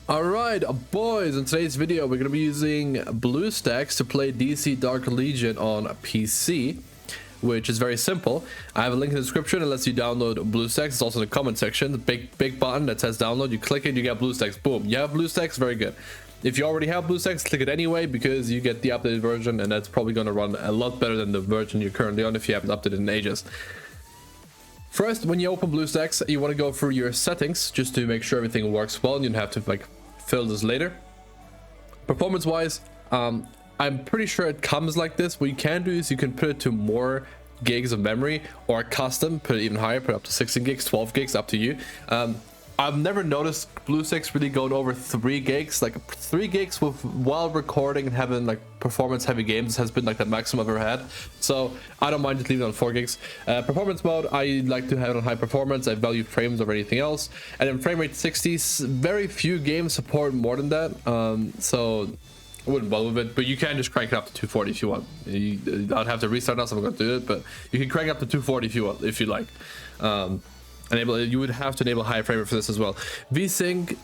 Alright, boys, in today's video we're going to be using Bluestacks to play DC Dark Legion on PC, which is very simple. I have a link in the description. It lets you download Bluestacks. It's also in the comment section. The big button that says download, you click it, you get Bluestacks. Boom, you have Bluestacks. Very good. If you already have Bluestacks, click it anyway because you get the updated version, and that's probably going to run a lot better than the version you're currently on if you haven't updated in ages. First, when you open Bluestacks, you want to go through your settings just to make sure everything works well, and you don't have to like fill this later. Performance wise, I'm pretty sure it comes like this. What you can do is you can put it to more gigs of memory, or custom, put it even higher, put it up to 16 gigs, 12 gigs, up to you. I've never noticed Bluestacks really going over 3 gigs. Like 3 gigs with while recording and having like performance heavy games has been like the maximum I've ever had. So I don't mind just leaving it on 4 gigs. Performance mode, I like to have it on high performance. I value frames over anything else. And then frame rate 60, very few games support more than that. So I wouldn't bother with it, but you can just crank it up to 240 if you want. I'd have to restart now, so I'm going to do it, but you can crank it up to 240 if you want, if you like. You would have to enable high frame rate for this as well. VSync,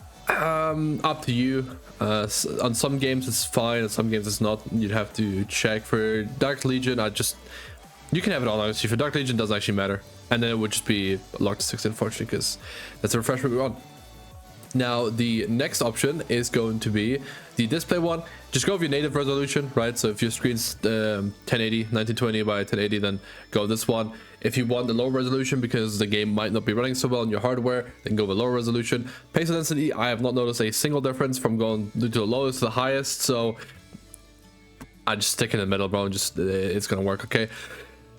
up to you. On some games it's fine, on some games it's not. You'd have to check. For Dark Legion, you can have it on, honestly. For Dark Legion, it doesn't actually matter, and then it would just be locked to 60, unfortunately, because that's a refresh rate we want. Now the next option is going to be the display one. Just go with your native resolution, right? So if your screen's 1080 1920 by 1080, then go this one. If you want the lower resolution because the game might not be running so well on your hardware, then go with lower resolution. Pixel density, I have not noticed a single difference from going to the lowest to the highest, so I just stick in the middle, bro, and just it's gonna work. Okay,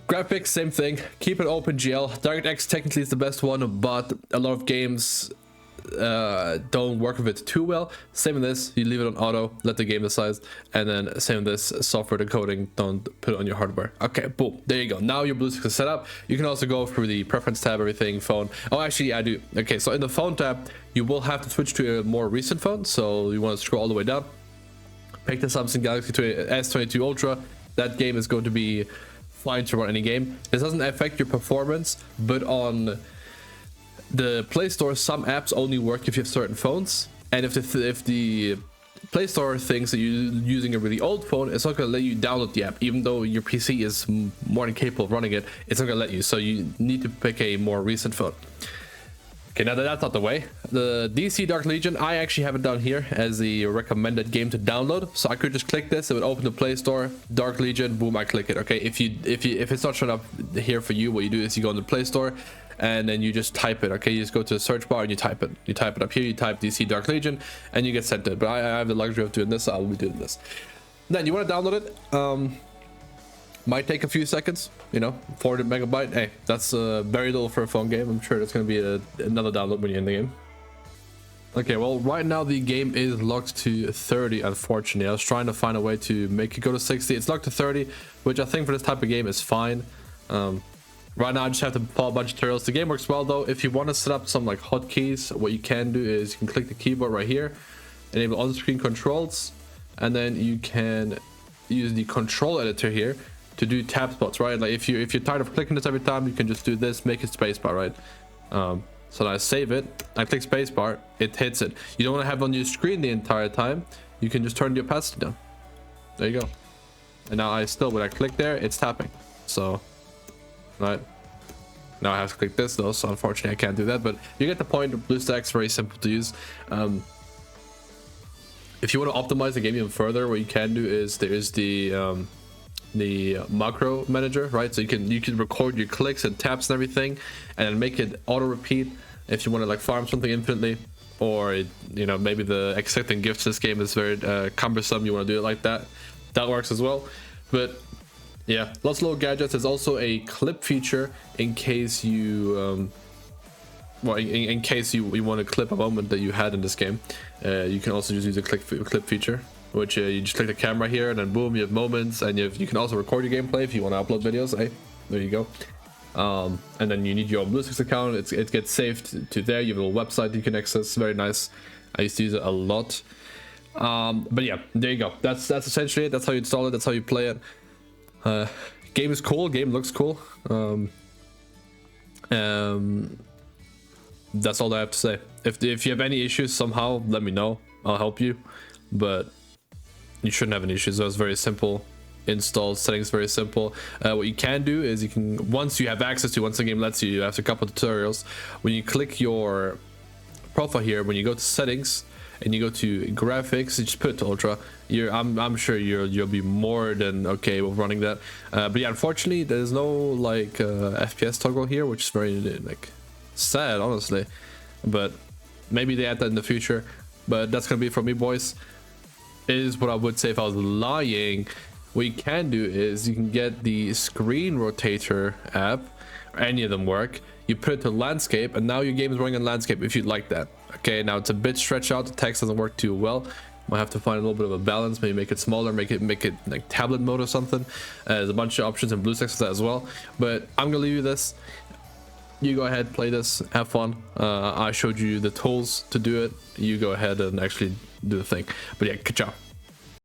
graphics, same thing. Keep it OpenGL. COUNTER.EXE technically is the best one, but a lot of games don't work with it too well. Same with this, you leave it on auto, let the game decide, and then same with this, software decoding, don't put it on your hardware. Okay, boom, there you go. Now your Bluestacks is set up. You can also go through the preference tab, everything, phone. Oh, actually I do. Okay, so in the phone tab you will have to switch to a more recent phone, so you want to scroll all the way down, pick the Samsung Galaxy S22 Ultra. That game is going to be fine to run any game. This doesn't affect your performance, but on the Play Store, some apps only work if you have certain phones, and if the Play Store thinks that you're using a really old phone, it's not going to let you download the app, even though your PC is more than capable of running it. It's not going to let you, so you need to pick a more recent phone. Okay, now that that's out the way, the DC Dark Legion, I actually have it down here as the recommended game to download. So I could just click this, it would open the Play Store, Dark Legion, boom, I click it. Okay, if it's not showing up here for you, what you do is you go into the Play Store, and then you just type it. Okay, you just go to the search bar and you type it. You type it up here, you type DC Dark Legion, and you get sent it. But I have the luxury of doing this, so I'll be doing this. Then you want to download it. Might take a few seconds, you know, 400 megabyte. Hey, that's very little for a phone game. I'm sure that's going to be another download when you're in the game. Okay, well, right now the game is locked to 30, unfortunately. I was trying to find a way to make it go to 60. It's locked to 30, which I think for this type of game is fine. Right now I just have to follow a bunch of tutorials. The game works well though. If you want to set up some like hotkeys, what you can do is you can click the keyboard right here, enable on-screen controls, and then you can use the control editor here to do tap spots, right? Like if you're tired of clicking this every time, you can just do this, make it spacebar, right? So now I save it, I click spacebar, it hits it. You don't want to have it on your screen the entire time. You can just turn the opacity down. There you go. And now when I click there, it's tapping. So right now I have to click this though, so unfortunately I can't do that, but you get the point. Bluestacks, very simple to use. If you want to optimize the game even further, what you can do is there is the macro manager, right? So you can record your clicks and taps and everything, and then make it auto repeat if you want to like farm something infinitely, or you know, maybe the accepting gifts this game is very cumbersome, you want to do it like that. That works as well. But yeah, lots of little gadgets. There's also a clip feature in case you well, in case you want to clip a moment that you had in this game. You can also just use a clip feature, which you just click the camera here, and then boom, you have moments, and you can also record your gameplay if you want to upload videos. Hey, there you go. And then you need your own Bluestacks account. It gets saved to there. You have a little website you can access. Very nice. I used to use it a lot. But yeah, there you go. That's essentially it. That's how you install it. That's how you play it. Game is cool. Game looks cool. That's all I have to say. If you have any issues somehow, let me know. I'll help you, but you shouldn't have any issues. That was very simple install. Settings very simple. What you can do is you can, once you have access to, once the game lets you, after a couple of tutorials, when you click your profile here, when you go to settings and you go to graphics, you just put it to ultra. I'm sure you'll be more than okay with running that. But yeah, unfortunately there's no like FPS toggle here, which is very like sad, honestly, but maybe they add that in the future. But that's gonna be from me, boys. Is what I would say if I was lying. What you can do is you can get the screen rotator app, or any of them work. You put it to landscape, and now your game is running in landscape if you'd like that. Okay, now it's a bit stretched out, the text doesn't work too well. Might have to find a little bit of a balance, maybe make it smaller, make it like tablet mode or something. There's a bunch of options in Bluestacks for that as well, but I'm gonna leave you this. You go ahead, play this, have fun. I showed you the tools to do it. You go ahead and actually do the thing. But yeah, good job.